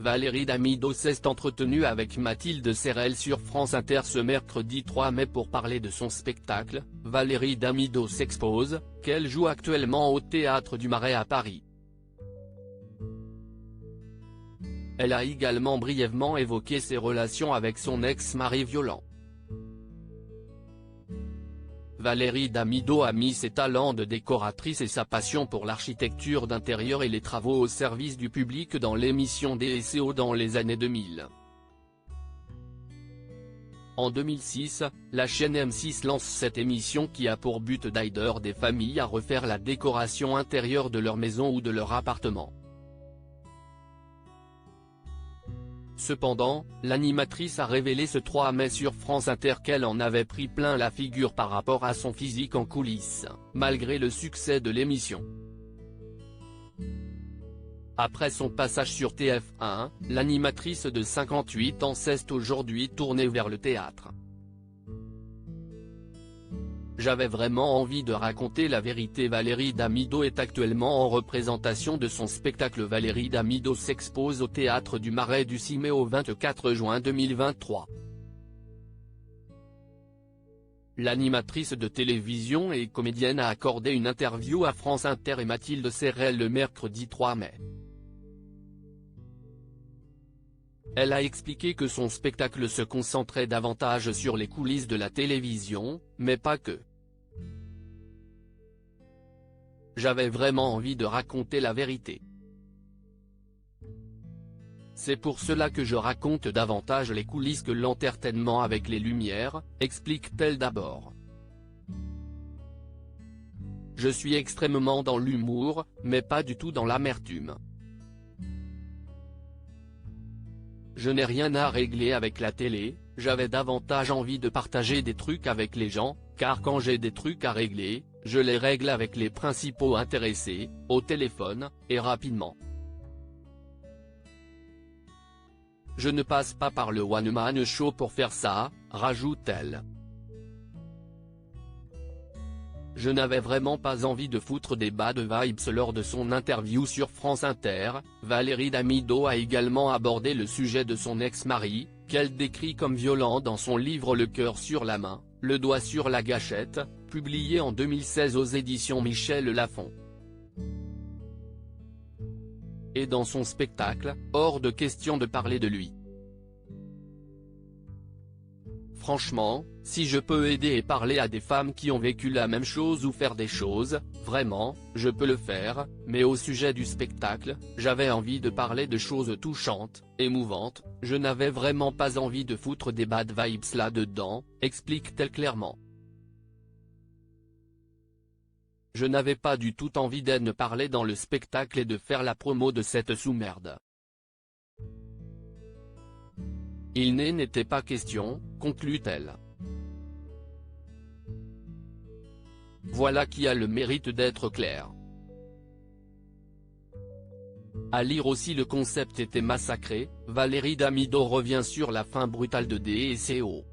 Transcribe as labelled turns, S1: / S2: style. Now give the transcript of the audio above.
S1: Valérie Damido s'est entretenue avec Mathilde Serrel sur France Inter ce mercredi 3 mai pour parler de son spectacle, Valérie Damido s'expose, qu'elle joue actuellement au Théâtre du Marais à Paris. Elle a également brièvement évoqué ses relations avec son ex-mari violent. Valérie Damido a mis ses talents de décoratrice et sa passion pour l'architecture d'intérieur et les travaux au service du public dans l'émission DSO dans les années 2000. En 2006, la chaîne M6 lance cette émission qui a pour but d'aider des familles à refaire la décoration intérieure de leur maison ou de leur appartement. Cependant, l'animatrice a révélé ce 3 mai sur France Inter qu'elle en avait pris plein la figure par rapport à son physique en coulisses, malgré le succès de l'émission. Après son passage sur TF1, l'animatrice de 58 ans s'est aujourd'hui tournée vers le théâtre. J'avais vraiment envie de raconter la vérité. Valérie Damido est actuellement en représentation de son spectacle. Valérie Damido s'expose au Théâtre du Marais du 6 mai au 24 juin 2023. L'animatrice de télévision et comédienne a accordé une interview à France Inter et Mathilde Serrel le mercredi 3 mai. Elle a expliqué que son spectacle se concentrait davantage sur les coulisses de la télévision, mais pas que. J'avais vraiment envie de raconter la vérité. C'est pour cela que je raconte davantage les coulisses que l'entertainement avec les lumières, explique-t-elle d'abord. Je suis extrêmement dans l'humour, mais pas du tout dans l'amertume. Je n'ai rien à régler avec la télé, j'avais davantage envie de partager des trucs avec les gens, car quand j'ai des trucs à régler, je les règle avec les principaux intéressés, au téléphone, et rapidement. Je ne passe pas par le one-man show pour faire ça, rajoute-t-elle. Je n'avais vraiment pas envie de foutre des bad vibes lors de son interview sur France Inter. Valérie Damido a également abordé le sujet de son ex-mari, qu'elle décrit comme violent dans son livre Le cœur sur la main, le doigt sur la gâchette, publié en 2016 aux éditions Michel Lafon. Et dans son spectacle, hors de question de parler de lui. Franchement, si je peux aider et parler à des femmes qui ont vécu la même chose ou faire des choses, vraiment, je peux le faire, mais au sujet du spectacle, j'avais envie de parler de choses touchantes, émouvantes, je n'avais vraiment pas envie de foutre des bad vibes là-dedans, explique-t-elle clairement. Je n'avais pas du tout envie d'en parler dans le spectacle et de faire la promo de cette sous-merde. Il n'était pas question, conclut-elle. Voilà qui a le mérite d'être clair. À lire aussi Le concept était massacré, Valérie Damido revient sur la fin brutale de DSO.